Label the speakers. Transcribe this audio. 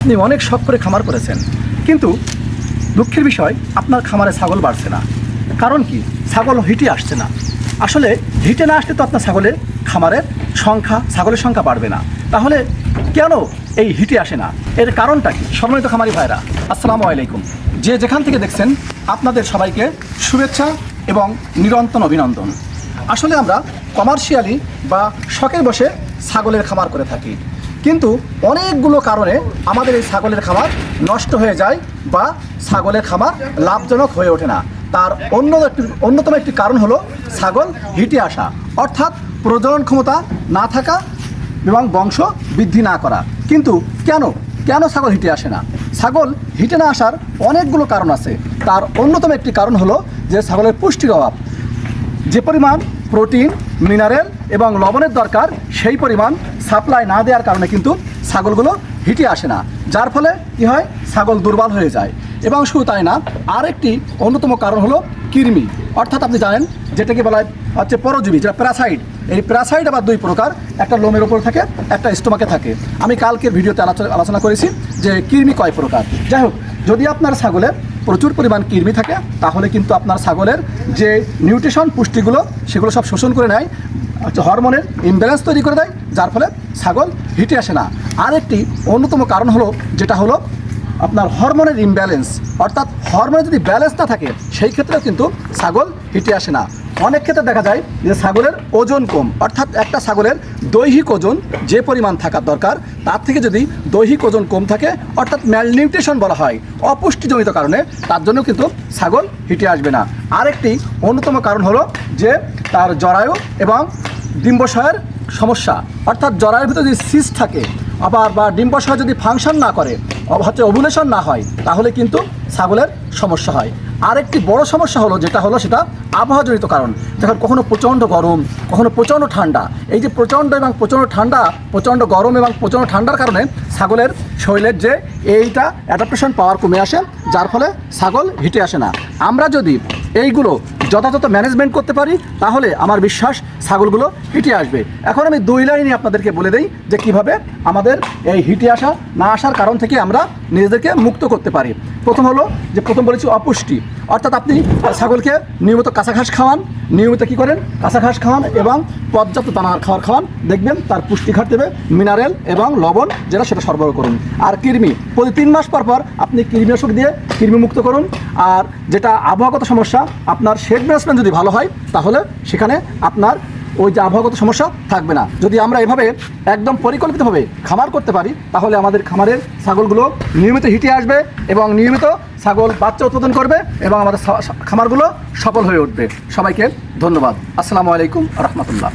Speaker 1: আপনি অনেক শখ করে খামার করেছেন, কিন্তু দুঃখের বিষয় আপনার খামারে ছাগল বাড়ছে না। কারণ কি? ছাগল হিটে আসছে না। আসলে হিটে না আসলে তো আপনার খামারের ছাগলের সংখ্যা বাড়বে না। তাহলে কেন এই হিটে আসে না? এর কারণটা কি? সম্মানিত খামারি ভাইরা, আসসালামু আলাইকুম। যে যেখান থেকে দেখছেন আপনাদের সবাইকে শুভেচ্ছা এবং নিরন্তর অভিনন্দন। আসলে আমরা কমার্শিয়ালি বা শখের বসে ছাগলের খামার করে থাকি, কিন্তু অনেকগুলো কারণে আমাদের এই ছাগলের খামার নষ্ট হয়ে যায় বা ছাগলের খামার লাভজনক হয়ে ওঠে না। তার অন্যতম একটি কারণ হলো ছাগল হিটে আসা, অর্থাৎ প্রজনন ক্ষমতা না থাকা এবং বংশ বৃদ্ধি না করা। কিন্তু কেন ছাগল হিটে আসে না? ছাগল হিটে না আসার অনেকগুলো কারণ আছে। তার অন্যতম একটি কারণ হলো যে ছাগলের পুষ্টির অভাব। যে পরিমাণ প্রোটিন, মিনারেল এবং লবণের দরকার সেই পরিমাণ সাপ্লাই না দেওয়ার কারণে কিন্তু ছাগলগুলো হিটে আসে না, যার ফলে কী হয়? ছাগল দুর্বল হয়ে যায়। এবং শুধু তাই না, আরেকটি অন্যতম কারণ হলো কৃমি, অর্থাৎ আপনি জানেন যেটাকে বলা হচ্ছে পরজীবী, যেটা প্যারাসাইট। এই প্যারাসাইট আবার দুই প্রকার, একটা লোমের ওপর থাকে, একটা স্টোমাকে থাকে। আমি কালকের ভিডিওতে আলোচনা করেছি যে কৃমি কয় প্রকার। যাই হোক, যদি আপনার ছাগলে প্রচুর পরিমাণ কৃমি থাকে তাহলে কিন্তু আপনার ছাগলের যে নিউট্রিশন পুষ্টিগুলো সেগুলো সব শোষণ করে নেয়, হরমোনের ইমব্যালেন্স তৈরি করে দেয়, যার ফলে ছাগল হিটে আসে না। আরেকটি অন্যতম কারণ হলো যেটা হলো আপনার হরমোনের ইমব্যালেন্স, অর্থাৎ হরমোনের যদি ব্যালেন্স না থাকে সেই ক্ষেত্রেও কিন্তু ছাগল হিটে আসে না। অনেক ক্ষেত্রে দেখা যায় যে ছাগলের ওজন কম, অর্থাৎ একটা ছাগলের দৈহিক ওজন যে পরিমাণ থাকার দরকার তার থেকে যদি দৈহিক ওজন কম থাকে, অর্থাৎ ম্যালনিউট্রিশন বলা হয়, অপুষ্টিজনিত কারণে, তার জন্য কিন্তু ছাগল হিটে আসবে না। আরেকটি অন্যতম কারণ হলো যে তার জরায়ু এবং ডিম্বাশয়ের সমস্যা, অর্থাৎ জরায়ুর ভিতরে যদি সিস্ট থাকে আবার বা ডিম্বাশয় যদি ফাংশন না করে, ওভুলেশন না হয়, তাহলে কিন্তু ছাগলের সমস্যা হয়। আরেকটি বড় সমস্যা হলো সেটা আবহাওয়াজনিত কারণ। যখন কখনো প্রচণ্ড গরম, কখনো প্রচণ্ড ঠান্ডা, এই যে প্রচণ্ড ঠান্ডা, প্রচণ্ড গরম এবং প্রচণ্ড ঠান্ডার কারণে ছাগলের শরীরের যে এইটা অ্যাডাপ্টেশন পাওয়ার কমে আসে, যার ফলে ছাগল হিটে আসে না। আমরা যদি এইগুলো যথাযথ ম্যানেজমেন্ট করতে পারি তাহলে আমার বিশ্বাস ছাগলগুলো হিটে আসবে। এখন আমি দুই লাইনে আপনাদেরকে বলে দিই যে কীভাবে আমাদের এই হিটে আসা না আসার কারণ থেকে আমরা নিজেদেরকে মুক্ত করতে পারি। প্রথম বলেছি অপুষ্টি, অর্থাৎ আপনি ছাগলকে নিয়মিত কাঁচা ঘাস খাওয়ান, নিয়মিত কী করেন? কাঁচা ঘাস খাওয়ান এবং পর্যাপ্ত দানার খাওয়ান, দেখবেন তার পুষ্টি ঘাট দেবে, মিনারেল এবং লবণ সেটা সরবরাহ করুন। আর কৃমি প্রতি 3 মাস পর আপনি কৃমিনাশক দিয়ে কৃমিমুক্ত করুন। আর যেটা আবহাওয়াগত সমস্যা, আপনার শেড ম্যানেজমেন্ট যদি ভালো হয় তাহলে সেখানে আপনার ওই যে আবহাওয়াগত সমস্যা থাকবে না। যদি আমরা এভাবে একদম পরিকল্পিতভাবে খামার করতে পারি তাহলে আমাদের খামারের ছাগলগুলো নিয়মিত হিটে আসবে এবং নিয়মিত ছাগল বাচ্চা উৎপাদন করবে এবং আমাদের খামারগুলো সফল হয়ে উঠবে। সবাইকে ধন্যবাদ। আসসালামু আলাইকুম রহমতুল্লাহ।